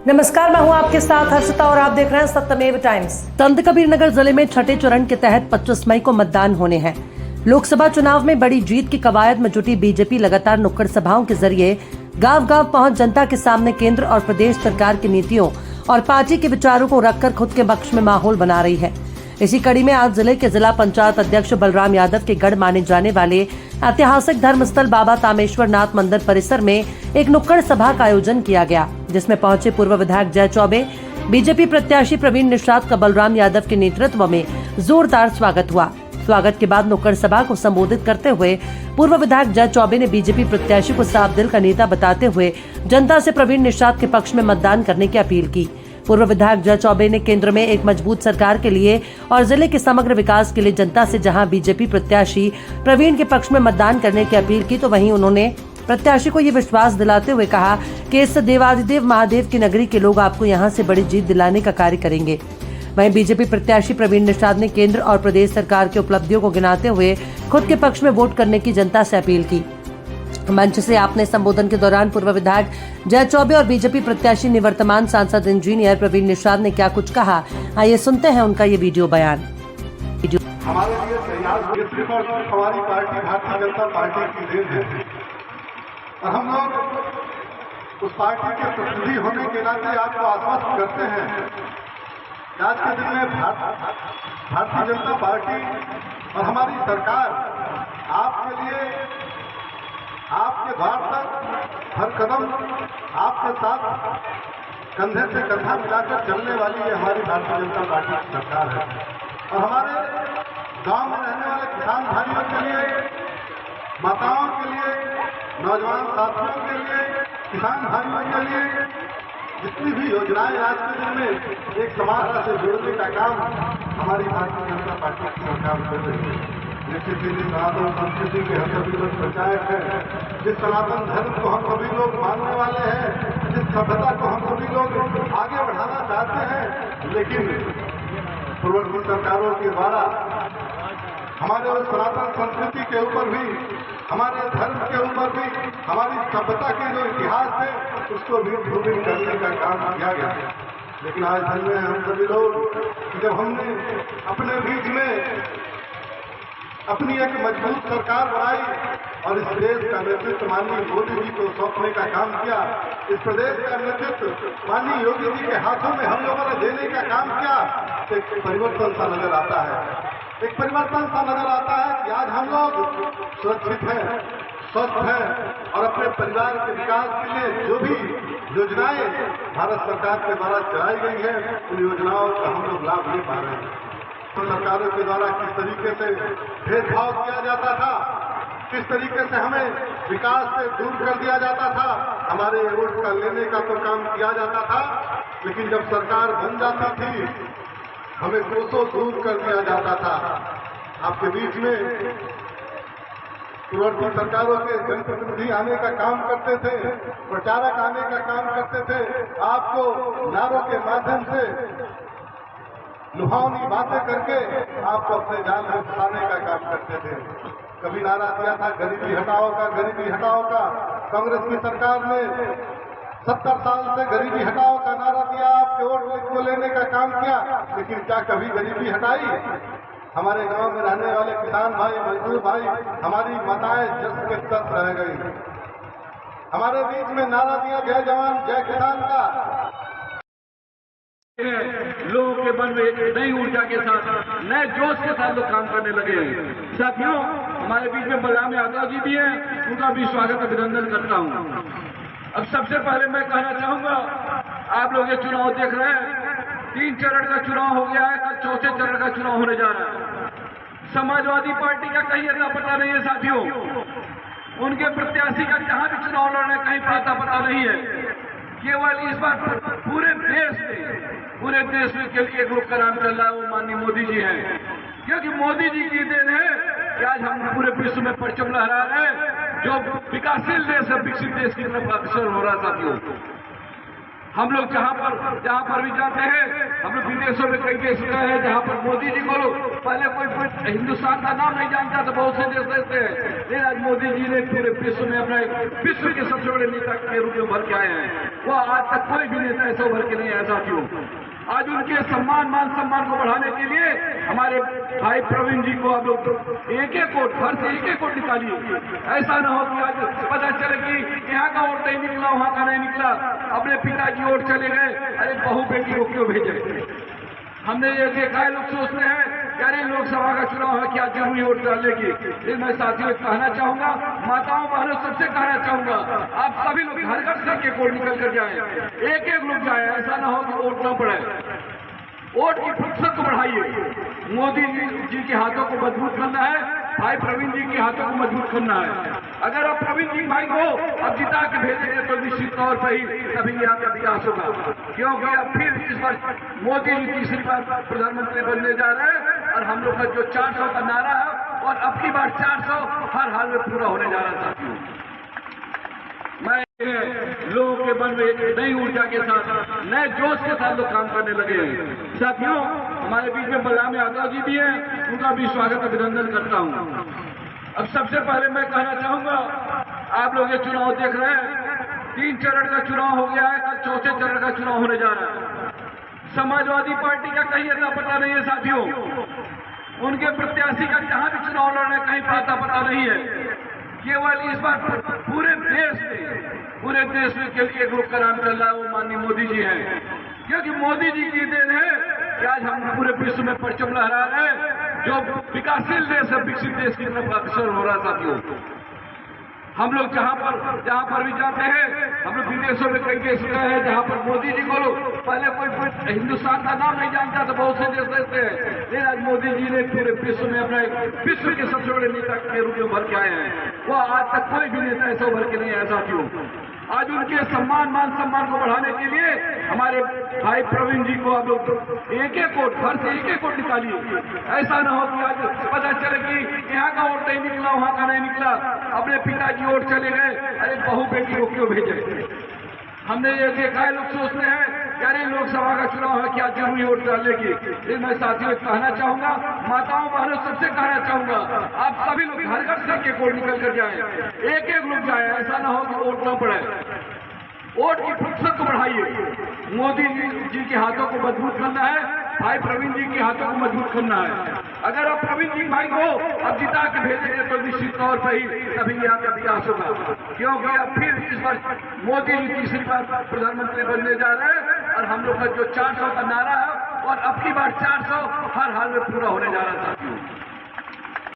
नमस्कार, मैं हूं आपके साथ हर्षिता और आप देख रहे हैं सत्यमेव टाइम्स। संत कबीर नगर जिले में छठे चरण के तहत 25 मई को मतदान होने हैं। लोकसभा चुनाव में बड़ी जीत की कवायद में जुटी बीजेपी लगातार नुक्कड़ सभाओं के जरिए गांव-गांव पहुंच जनता के सामने केंद्र और प्रदेश सरकार की नीतियों और पार्टी के विचारों को रखकर खुद के पक्ष में माहौल बना रही है। इसी कड़ी में आज जिले के जिला पंचायत अध्यक्ष बलराम यादव के गढ़ माने जाने वाले ऐतिहासिक धर्मस्थल बाबा तामेश्वर नाथ मंदिर परिसर में एक नुक्कड़ सभा का आयोजन किया गया, जिसमें पहुंचे पूर्व विधायक जय चौबे, बीजेपी प्रत्याशी प्रवीण निषाद का बलराम यादव के नेतृत्व में जोरदार स्वागत हुआ। स्वागत के बाद नुक्कड़ सभा को संबोधित करते हुए पूर्व विधायक जय चौबे ने बीजेपी प्रत्याशी को साफ दिल का नेता बताते हुए जनता से प्रवीण निषाद के पक्ष में मतदान करने की अपील की। पूर्व विधायक जय चौबे ने केंद्र में एक मजबूत सरकार के लिए और जिले के समग्र विकास के लिए जनता से जहां बीजेपी प्रत्याशी प्रवीण के पक्ष में मतदान करने की अपील की, तो वहीं उन्होंने प्रत्याशी को ये विश्वास दिलाते हुए कहा कि इस देवाधिदेव महादेव की नगरी के लोग आपको यहां से बड़ी जीत दिलाने का कार्य करेंगे। वहीं बीजेपी प्रत्याशी प्रवीण निषाद ने केंद्र और प्रदेश सरकार की उपलब्धियों को गिनाते हुए खुद के पक्ष में वोट करने की जनता से अपील की। मंच से अपने संबोधन के दौरान पूर्व विधायक जय चौबे और बीजेपी प्रत्याशी निवर्तमान सांसद इंजीनियर प्रवीण निषाद ने क्या कुछ कहा, आइए सुनते हैं उनका ये वीडियो बयान। हमारे लिए तैयार सिर्फ और सिर्फ हमारी पार्टी भारतीय जनता पार्टी की देन है और हम लोग उस पार्टी के प्रतिनिधि होने के नाते आपको आश्वस्त करते हैं कि आज के दिन में भारतीय जनता पार्टी और हमारी सरकार आपके लिए आपके द्वार तक हर कदम आपके साथ कंधे से कंधा मिलाकर चलने वाली ये हमारी भारतीय जनता पार्टी की सरकार है। और हमारे गांव में रहने वाले किसान भाइयों के लिए, माताओं के लिए, नौजवान साथियों के लिए, किसान भाइयों के लिए जितनी भी योजनाएं आज के दिन में एक समाज से जोड़ने का काम हमारी भारतीय जनता पार्टी की सरकार कर रही है। निश्चित ही सनातन संस्कृति के हम सभी लोग प्रचारक हैं, जिस सनातन धर्म को हम सभी लोग मानने वाले हैं, जिस सभ्यता को हम सभी लोग आगे बढ़ाना चाहते हैं, लेकिन पूर्ववर्ती सरकारों के द्वारा हमारे उस सनातन संस्कृति के ऊपर भी, हमारे धर्म के ऊपर भी, हमारी सभ्यता के जो इतिहास है उसको भी भूमिहीन करने का काम किया गया। लेकिन आज दिन में हम सभी लोग जब हमने अपने बीच में अपनी एक मजबूत सरकार बनाई और इस देश का नेतृत्व माननीय मोदी जी को सौंपने का काम किया, इस प्रदेश का नेतृत्व माननीय योगी जी के हाथों में हम लोगों ने देने का काम किया, तो एक परिवर्तन सा नजर आता है। एक परिवर्तन सा नजर आता है कि आज हम लोग सुरक्षित हैं, स्वस्थ हैं और अपने परिवार के विकास के लिए जो भी योजनाएं भारत सरकार के द्वारा चलाई गई है, उन योजनाओं का हम लोग लाभ ले पा रहे हैं। तो सरकारों के द्वारा किस तरीके से भेदभाव किया जाता था, किस तरीके से हमें विकास से दूर कर दिया जाता था, हमारे वोट का लेने का तो काम किया जाता था, लेकिन जब सरकार बन जाती थी हमें कोसों दूर कर दिया जाता था। आपके बीच में पूर्ववर्ती सरकारों के जनप्रतिनिधि आने का काम करते थे, प्रचारक आने का काम करते थे, आपको नारों के माध्यम से लुभावनी बातें करके आपको अपने जाल में फंसाने का काम करते थे। कभी नारा दिया था गरीबी हटाओ का, गरीबी हटाओ का। कांग्रेस की सरकार ने 70 साल से गरीबी हटाओ का नारा दिया, आपके वोट को लेने का काम किया, लेकिन क्या कभी गरीबी हटाई? हमारे गांव में रहने वाले किसान भाई, मजदूर भाई, हमारी माताएं जस के तस रह गई। हमारे बीच में नारा दिया जय जवान जय किसान का, लोगों के मन में एक नई ऊर्जा के साथ, नए जोश के साथ लोग काम करने लगे हैं। साथियों, हमारे बीच में बलराम यादव जी भी हैं, उनका भी स्वागत अभिनंदन करता हूं। अब सबसे पहले मैं कहना चाहूंगा, आप लोग ये चुनाव देख रहे हैं, 3 चरण का चुनाव हो गया है, कल 4थे चरण का चुनाव होने जा रहा है। समाजवादी पार्टी का कहीं अता पता नहीं है साथियों, उनके प्रत्याशी का जहां भी चुनाव लड़ने कहीं अता पता नहीं है। केवल इस बार पूरे देश में केवल एक लोग का नाम चल रहा है, वो माननीय मोदी जी हैं, क्योंकि मोदी जी की देन है कि आज हम पूरे विश्व में परचम लहरा रहे हैं, जो विकासशील देश है विकसित देश की तरफ अग्रसर हो रहा है। साथियों, हम लोग जहां पर भी जाते हैं, हम लोग विदेशों में कई देश गए हैं जहां पर मोदी जी को पहले कोई हिंदुस्तान का नाम नहीं जानता था, बहुत से देश ऐसे हैं, लेकिन आज मोदी जी ने पूरे विश्व में अपने विश्व के सबसे बड़े नेता के रूप में उभर के आए हैं। वो आज तक कोई भी नेता ऐसा उभर के नहीं आया साथियों। आज उनके मान सम्मान को बढ़ाने के लिए हमारे भाई प्रवीण जी को अब एक वोट, घर से एक वोट निकालिए। ऐसा न हो कि आज पता चले कि यहाँ का वोट नहीं निकला, वहाँ का नहीं निकला, अपने पिताजी वोट चले गए, अरे बहू बेटी को क्यों भेजे। हमने ये देखा है, लोग सोचते हैं कि अरे लोकसभा का चुनाव है, क्या जरूरी वोट डालने की। लेकिन मैं साथियों कहना चाहूंगा, माताओं बहनों सबसे कहना चाहूंगा, आप सभी लोग घर घर से एक वोट निकल कर जाए, एक लोग जाए। ऐसा ना हो कि वोट न पड़े। वोट की प्रतिशत को बढ़ाइए। मोदी जी के हाथों को मजबूत करना है, भाई प्रवीण जी के हाथों को मजबूत करना है। अगर आप प्रवीण जी भाई को अब जिता के भेजेंगे तो निश्चित तौर पर ही तभी यहाँ का विकास होगा, क्योंकि अब फिर इस बार मोदी जी तीसरी बार प्रधानमंत्री बनने जा रहे हैं और हम लोग का जो 400 का नारा है और अब की बार 400 हर हाल में पूरा होने जा रहा था। मैं लोगों के मन में एक नई ऊर्जा के साथ, नए जोश के साथ लोग काम करने लगे हैं। साथियों, हमारे बीच में बलराम यादव जी भी हैं, उनका भी स्वागत अभिनंदन करता हूं। अब सबसे पहले मैं कहना चाहूंगा, आप लोग ये चुनाव देख रहे हैं, 3 चरण का चुनाव हो गया है, कल चौथे चरण का चुनाव होने जा रहा है। समाजवादी पार्टी का कहीं अता पता नहीं है साथियों, उनके प्रत्याशी का जहां भी चुनाव लड़ने कहीं पता नहीं है। केवल इस बार पूरे देश में केवल एक लोग का नाम चल रहा है, वो माननीय मोदी जी हैं, क्योंकि मोदी जी की देन है कि आज हम पूरे विश्व में परचम लहरा रहे हैं, जो विकासशील देश है, विकसित देश की तरफ अग्रसर हो रहा साथियों। हम लोग जहां पर भी जाते हैं, हम लोग विदेशों में कई देश गए हैं जहां पर मोदी जी को लोग पहले कोई हिंदुस्तान का नाम नहीं जानता था, बहुत से देश रहते हैं, लेकिन आज मोदी जी ने पूरे विश्व में अपने विश्व के सबसे बड़े नेता के रूप में उभर के आए हैं। वो आज तक कोई भी नेता ऐसा उभर के नहीं आया साथियों। आज उनके मान सम्मान को बढ़ाने के लिए हमारे भाई प्रवीण जी को अब एक वोट, घर से एक वोट निकालिए। ऐसा न हो कि आज पता चले कि यहाँ का वोट नहीं निकला, वहाँ का नहीं निकला, अपने पिताजी वोट चले गए, अरे बहू बेटी को क्यों भेजे। हमने ये देखा है, लोग सोचते हैं कि अरे लोकसभा का चुनाव है, क्या जरूरी वोट डालने की। लेकिन मैं साथियों कहना चाहूंगा, माताओं बहनों सबसे कहना चाहूंगा, आप सभी लोग घर घर से एक वोट निकल कर जाए, एक लोग जाए। ऐसा ना हो कि वोट न पड़े। वोट की प्रतिशत को बढ़ाइए। मोदी जी के हाथों को मजबूत करना है, भाई प्रवीण जी के हाथों को मजबूत करना है। अगर आप प्रवीण जी भाई को अब जिता के भेजेंगे तो निश्चित तौर पर ही तभी यहाँ का विकास होगा, क्योंकि अब फिर इस बार मोदी जी तीसरी बार प्रधानमंत्री बनने जा रहे हैं और हम लोग का जो 400 का नारा है और अब की बार 400 हर हाल में पूरा होने जा रहा था।